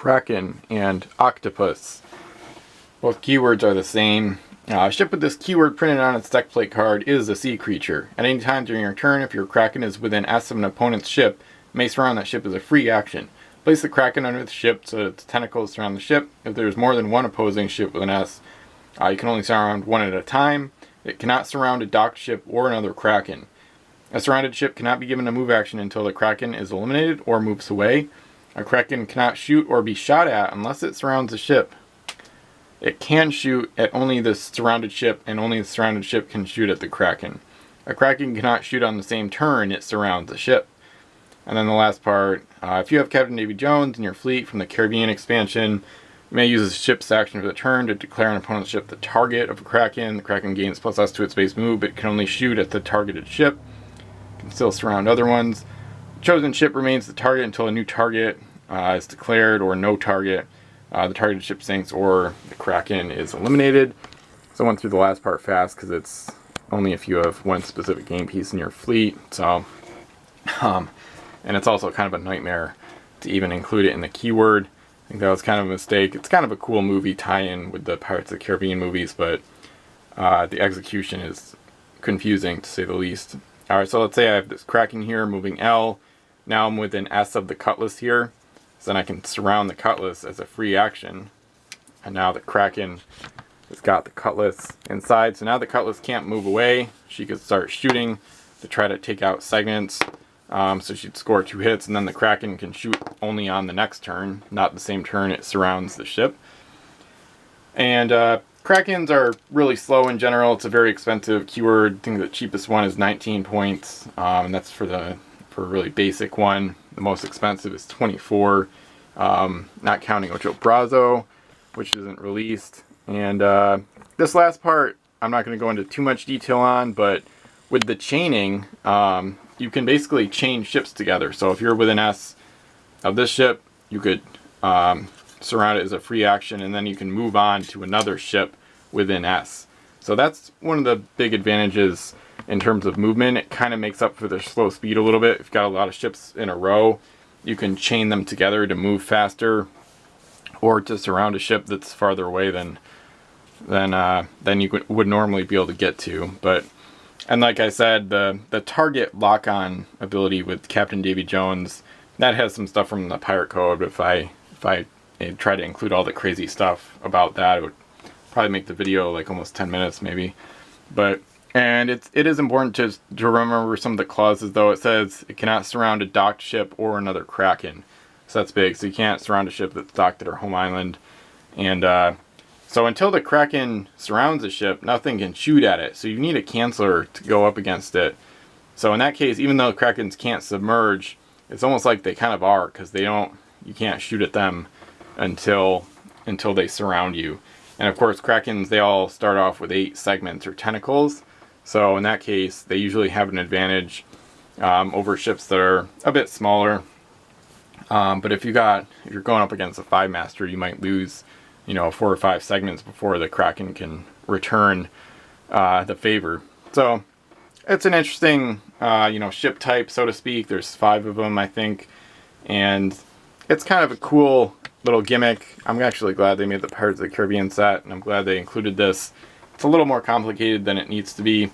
Kraken and octopus. Both keywords are the same. A ship with this keyword printed on its deck plate card is a sea creature. At any time during your turn, if your Kraken is within S of an opponent's ship, it may surround that ship as a free action. Place the Kraken under the ship so that its tentacles surround the ship. If there's more than one opposing ship with an S, you can only surround one at a time. It cannot surround a docked ship or another Kraken. A surrounded ship cannot be given a move action until the Kraken is eliminated or moves away. A Kraken cannot shoot or be shot at unless it surrounds a ship. It can shoot at only the surrounded ship, and only the surrounded ship can shoot at the Kraken. A Kraken cannot shoot on the same turn it surrounds a ship. And then the last part, if you have Captain Davy Jones in your fleet from the Caribbean expansion, you may use a ship's action for the turn to declare an opponent's ship the target of a Kraken. The Kraken gains +S to its base move, but it can only shoot at the targeted ship. It can still surround other ones. The chosen ship remains the target until a new target is declared, or no target. The targeted ship sinks or the Kraken is eliminated. So I went through the last part fast because it's only if you have one specific game piece in your fleet. So, and it's also kind of a nightmare to even include it in the keyword. I think that was kind of a mistake. It's kind of a cool movie tie-in with the Pirates of the Caribbean movies, but the execution is confusing to say the least. Alright, so let's say I have this Kraken here moving L. Now I'm within S of the Cutlass here. So then I can surround the Cutlass as a free action. And now the Kraken has got the Cutlass inside. So now the Cutlass can't move away. She could start shooting to try to take out segments. So she'd score 2 hits, and then the Kraken can shoot only on the next turn, not the same turn it surrounds the ship. And Krakens are really slow in general. It's a very expensive keyword. I think the cheapest one is 19 points, and that's for a really basic one. The most expensive is 24, not counting Ocho Brazo, which isn't released. And this last part, I'm not going to go into too much detail on, but with the chaining, you can basically chain ships together. So if you're within S of this ship, you could surround it as a free action, and then you can move on to another ship within S. So that's one of the big advantages in terms of movement. It kind of makes up for the slow speed a little bit. If you've got a lot of ships in a row, you can chain them together to move faster, or to surround a ship that's farther away than you would normally be able to get to. And like I said, the target lock-on ability with Captain Davy Jones, that has some stuff from the Pirate Code. If I try to include all the crazy stuff about that, it would probably make the video like almost 10 minutes maybe. And it is important to remember some of the clauses though. It says it cannot surround a docked ship or another Kraken. So that's big. So you can't surround a ship that's docked at our home island. And so until the Kraken surrounds a ship, nothing can shoot at it. So you need a canceller to go up against it. So in that case, even though Krakens can't submerge, it's almost like they kind of are, because you can't shoot at them until they surround you. And of course, Krakens, they all start off with 8 segments or tentacles. So in that case, they usually have an advantage over ships that are a bit smaller. But if you're going up against a 5-master, you might lose 4 or 5 segments before the Kraken can return the favor. So it's an interesting ship type, so to speak. There's 5 of them, I think, and it's kind of a cool little gimmick. I'm actually glad they made the Pirates of the Caribbean set, and I'm glad they included this. It's a little more complicated than it needs to be,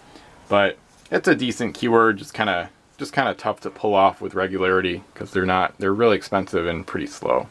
but it's a decent keyword. Just kind of tough to pull off with regularity, because they're really expensive and pretty slow.